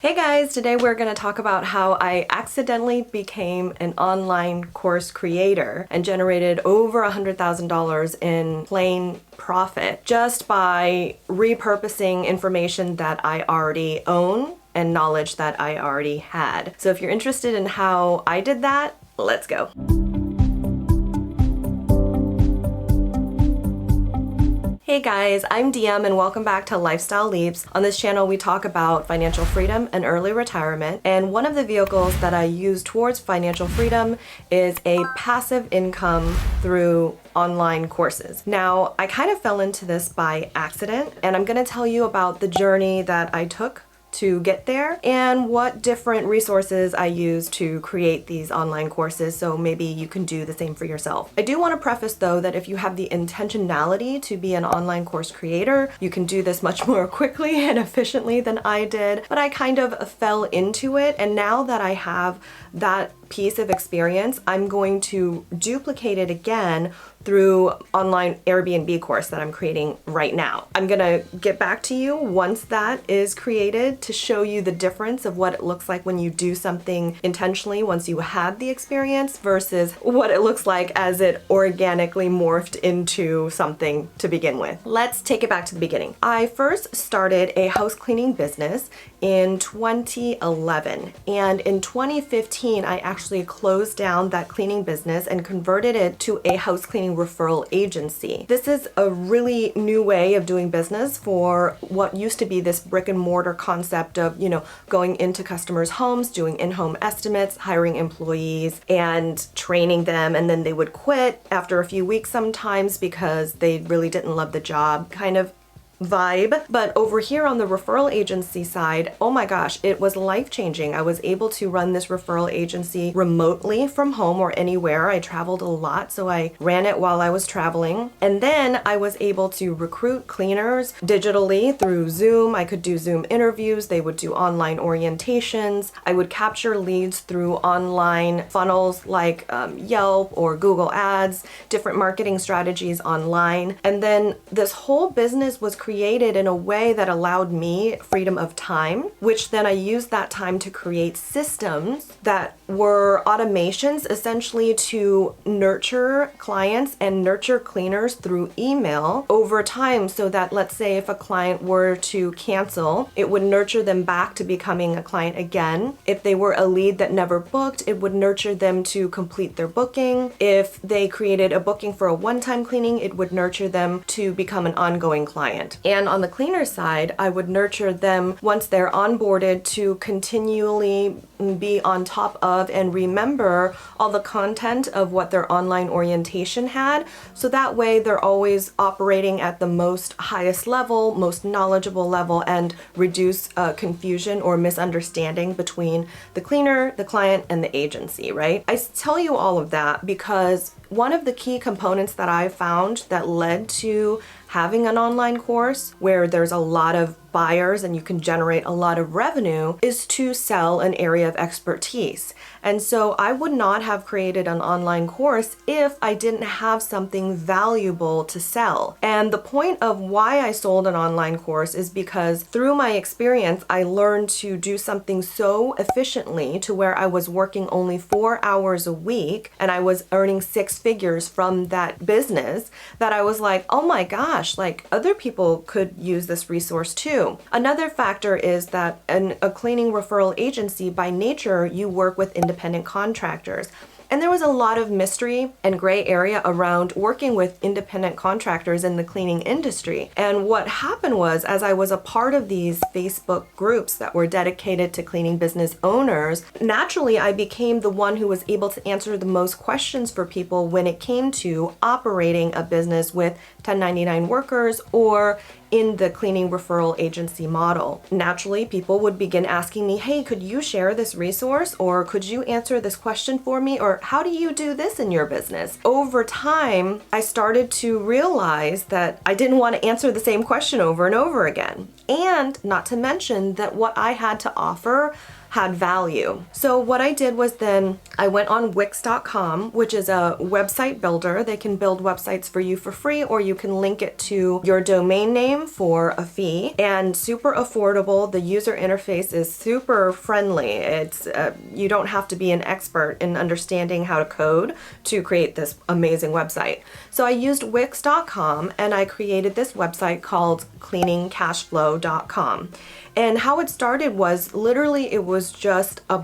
Hey guys, today we're going to talk about how I accidentally became an online course creator and generated over $100,000 in plain profit just by repurposing information that I already own and knowledge that I already had. So if you're interested in how I did that, let's go. Hey guys, I'm DM and welcome back to Lifestyle Leaps. On this channel we talk about financial freedom and early retirement, and one of the vehicles that I use towards financial freedom is a passive income through online courses. Now, I kind of fell into this by accident, and I'm going to tell you about the journey that I took to get there and what different resources I use to create these online courses, so maybe you can do the same for yourself. I do want to preface though that if you have the intentionality to be an online course creator, you can do this much more quickly and efficiently than I did, but I kind of fell into it, and now that I have that piece of experience, I'm going to duplicate it again through online Airbnb course that I'm creating right now. I'm gonna get back to you once that is created to show you the difference of what it looks like when you do something intentionally once you had the experience versus what it looks like as it organically morphed into something to begin with. Let's take it back to the beginning. I first started a house cleaning business in 2011, and in 2015 I actually closed down that cleaning business and converted it to a house cleaning referral agency. This is a really new way of doing business for what used to be this brick and mortar concept of, going into customers' homes, doing in-home estimates, hiring employees and training them, and then they would quit after a few weeks sometimes because they really didn't love the job kind of vibe. But over here on the referral agency side, oh my gosh, it was life-changing. I was able to run this referral agency remotely from home or anywhere. I traveled a lot, so I ran it while I was traveling. And then I was able to recruit cleaners digitally through Zoom. I could do Zoom interviews. They would do online orientations. I would capture leads through online funnels like Yelp or Google Ads, different marketing strategies online. And then this whole business was created in a way that allowed me freedom of time, which then I used that time to create systems that were automations essentially to nurture clients and nurture cleaners through email over time, so that let's say if a client were to cancel, it would nurture them back to becoming a client again. If they were a lead that never booked, it would nurture them to complete their booking. If they created a booking for a one-time cleaning, it would nurture them to become an ongoing client. And on the cleaner side, I would nurture them once they're onboarded to continually be on top of and remember all the content of what their online orientation had. So that way they're always operating at the most highest level, most knowledgeable level, and reduce confusion or misunderstanding between the cleaner, the client, and the agency, right? I tell you all of that because one of the key components that I found that led to having an online course where there's a lot of buyers and you can generate a lot of revenue is to sell an area of expertise. And so I would not have created an online course if I didn't have something valuable to sell. And the point of why I sold an online course is because through my experience, I learned to do something so efficiently to where I was working only 4 hours a week and I was earning 6 figures from that business that I was like, oh my gosh, like other people could use this resource too. Another factor is that in a cleaning referral agency, by nature, you work with independent contractors. And there was a lot of mystery and gray area around working with independent contractors in the cleaning industry. And what happened was, as I was a part of these Facebook groups that were dedicated to cleaning business owners, naturally I became the one who was able to answer the most questions for people when it came to operating a business with 1099 workers or in the cleaning referral agency model. Naturally, people would begin asking me, hey, could you share this resource? Or could you answer this question for me? Or how do you do this in your business? Over time, I started to realize that I didn't want to answer the same question over and over again. And not to mention that what I had to offer had value. So what I did was then I went on Wix.com, which is a website builder. They can build websites for you for free, or you can link it to your domain name for a fee. And super affordable. The user interface is super friendly. It's you don't have to be an expert in understanding how to code to create this amazing website. So I used Wix.com and I created this website called cleaningcashflow.com. And how it started was literally it was just a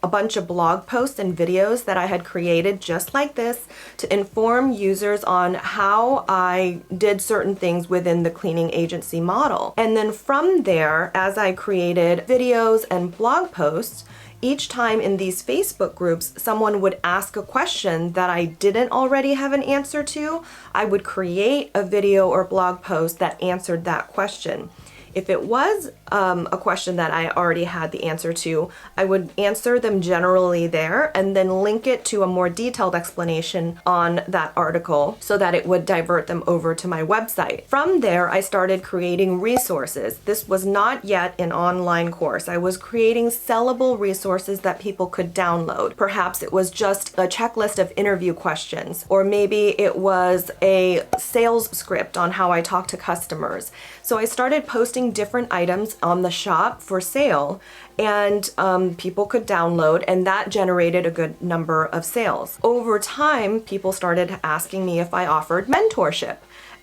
bunch of blog posts and videos that I had created just like this to inform users on how I did certain things within the cleaning agency model. And then from there, as I created videos and blog posts, each time in these Facebook groups, someone would ask a question that I didn't already have an answer to, I would create a video or blog post that answered that question. If it was a question that I already had the answer to, I would answer them generally there and then link it to a more detailed explanation on that article so that it would divert them over to my website. From there, I started creating resources. This was not yet an online course. I was creating sellable resources that people could download. Perhaps it was just a checklist of interview questions, or maybe it was a sales script on how I talk to customers. So I started posting different items on the shop for sale, and people could download, and that generated a good number of sales. Over time, people started asking me if I offered mentorship.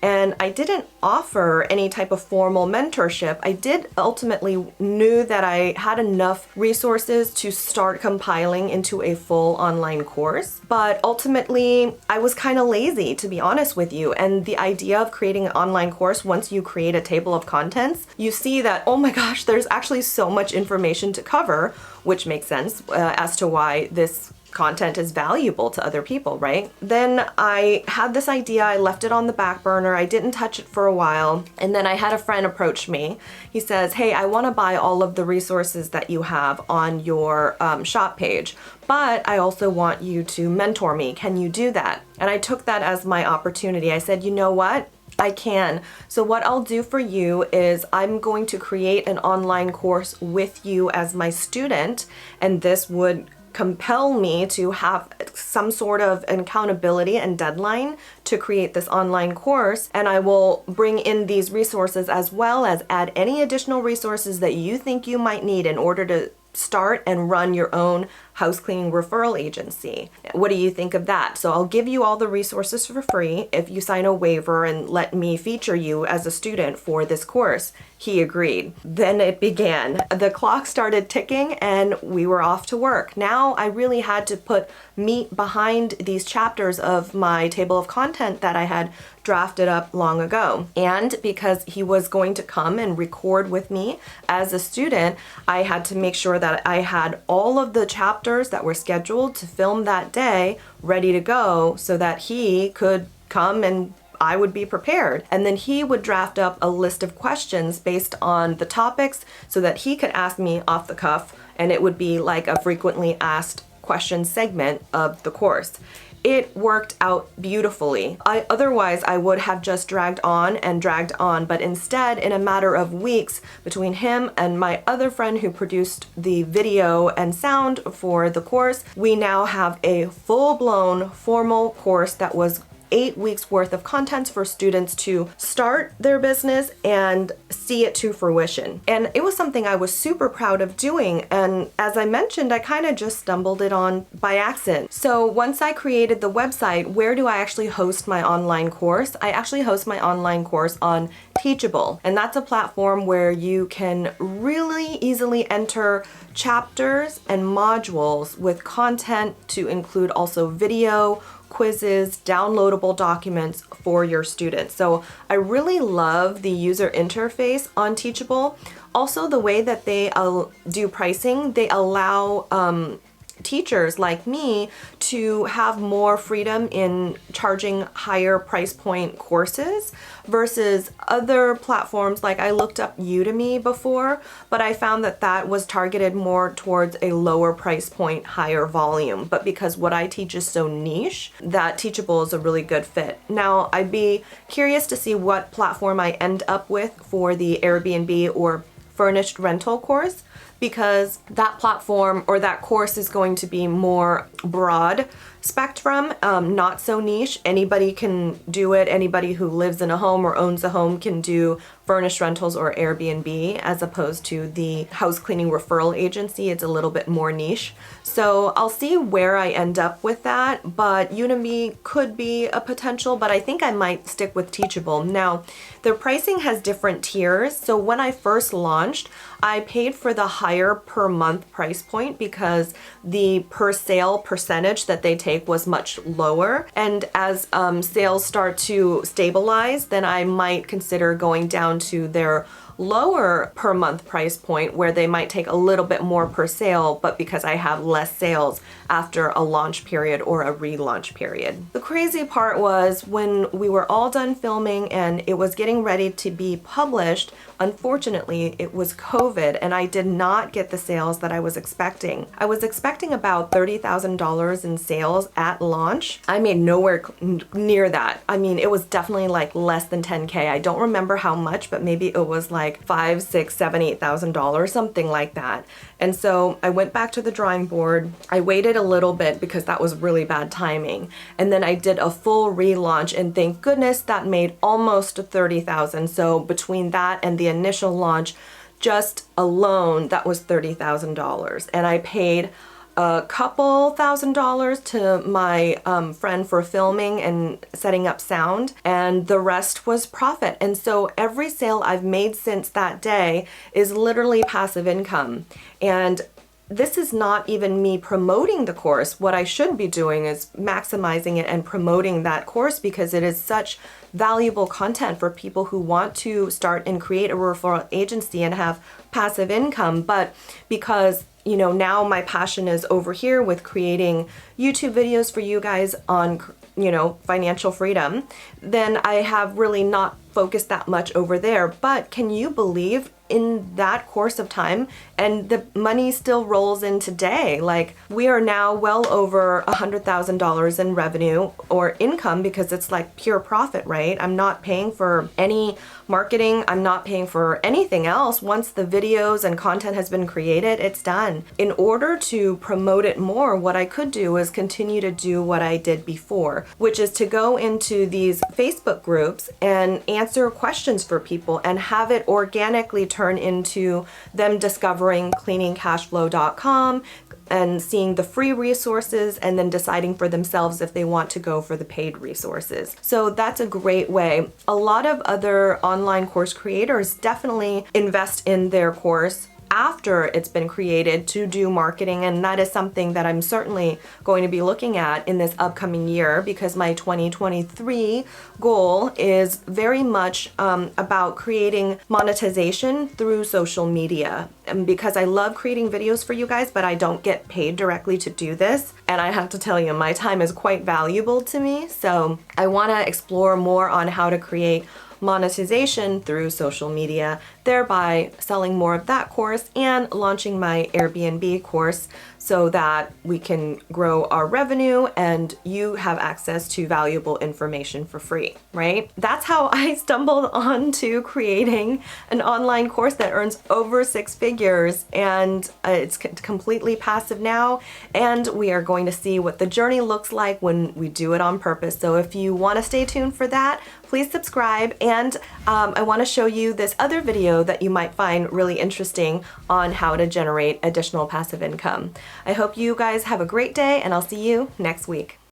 And I didn't offer any type of formal mentorship. I did ultimately knew that I had enough resources to start compiling into a full online course. But ultimately, I was kind of lazy, to be honest with you. And the idea of creating an online course, once you create a table of contents, you see that, oh my gosh, there's actually so much information to cover, which makes sense as to why this content is valuable to other people, right? Then I had this idea, I left it on the back burner, I didn't touch it for a while, and then I had a friend approach me. He says, hey, I want to buy all of the resources that you have on your shop page, but I also want you to mentor me. Can you do that? And I took that as my opportunity. I said, you know what? I can. So what I'll do for you is I'm going to create an online course with you as my student, and this would compel me to have some sort of accountability and deadline to create this online course, and I will bring in these resources as well as add any additional resources that you think you might need in order to start and run your own house cleaning referral agency. What do you think of that? So I'll give you all the resources for free if you sign a waiver and let me feature you as a student for this course. He agreed. Then it began. The clock started ticking and we were off to work. Now I really had to put meat behind these chapters of my table of content that I had drafted up long ago. And because he was going to come and record with me as a student, I had to make sure that I had all of the chapters that were scheduled to film that day ready to go so that he could come and I would be prepared. And then he would draft up a list of questions based on the topics so that he could ask me off the cuff, and it would be like a frequently asked question segment of the course. It worked out beautifully. Otherwise, I would have just dragged on, but instead, in a matter of weeks, between him and my other friend who produced the video and sound for the course, we now have a full-blown formal course that was 8 weeks worth of content for students to start their business and see it to fruition. And it was something I was super proud of doing. And as I mentioned, I kind of just stumbled it on by accident. So once I created the website, where do I actually host my online course? I actually host my online course on Teachable. And that's a platform where you can really easily enter chapters and modules with content to include also video, quizzes, downloadable documents for your students. So I really love the user interface on Teachable. Also, the way that they do pricing, they allow teachers like me to have more freedom in charging higher price point courses versus other platforms. Like I looked up Udemy before, but I found that that was targeted more towards a lower price point, higher volume. But because what I teach is so niche, that Teachable is a really good fit. Now, I'd be curious to see what platform I end up with for the Airbnb or furnished rental course. because that platform or that course is going to be more broad spectrum, not so niche. Anybody can do it. Anybody who lives in a home or owns a home can do furnished rentals or Airbnb, as opposed to the house cleaning referral agency. It's a little bit more niche. So I'll see where I end up with that, but Udemy could be a potential, but I think I might stick with Teachable. Now, their pricing has different tiers. So when I first launched, I paid for the higher per month price point because the per sale percentage that they take was much lower. And as sales start to stabilize, then I might consider going down to their lower per month price point where they might take a little bit more per sale, but because I have less sales after a launch period or a relaunch period. The crazy part was when we were all done filming and it was getting ready to be published, unfortunately, it was COVID and I did not get the sales that I was expecting. I was expecting about $30,000 in sales at launch. I made nowhere near that. I mean, it was definitely like less than 10K. I don't remember how much, but maybe it was like $5,000, $6,000, $7,000, $8,000, something like that. And so I went back to the drawing board. I waited a little bit because that was really bad timing. And then I did a full relaunch and thank goodness that made almost $30,000. So between that and the initial launch, just alone, that was $30,000. And I paid a couple $1,000s to my friend for filming and setting up sound, and the rest was profit. And so every sale I've made since that day is literally passive income. And this is not even me promoting the course. What I should be doing is maximizing it and promoting that course because it is such valuable content for people who want to start and create a referral agency and have passive income. But because now my passion is over here with creating YouTube videos for you guys on, financial freedom, then I have really not focused that much over there. But can you believe in that course of time, and the money still rolls in today? Like, we are now well over $100,000 in revenue or income because it's like pure profit, right? I'm not paying for any marketing. I'm not paying for anything else. Once the videos and content has been created, it's done. In order to promote it more, what I could do is continue to do what I did before, which is to go into these Facebook groups and answer questions for people and have it organically turn into them discovering cleaningcashflow.com and seeing the free resources and then deciding for themselves if they want to go for the paid resources. So that's a great way. A lot of other online course creators definitely invest in their course after it's been created to do marketing, and that is something that I'm certainly going to be looking at in this upcoming year because my 2023 goal is very much about creating monetization through social media. And because I love creating videos for you guys, but I don't get paid directly to do this, and I have to tell you, my time is quite valuable to me, so I want to explore more on how to create monetization through social media, thereby selling more of that course and launching my Airbnb course so that we can grow our revenue and you have access to valuable information for free, right? That's how I stumbled onto creating an online course that earns over 6 figures, and it's completely passive now, and we are going to see what the journey looks like when we do it on purpose. So if you want to stay tuned for that, please subscribe, and I want to show you this other video that you might find really interesting on how to generate additional passive income. I hope you guys have a great day, and I'll see you next week.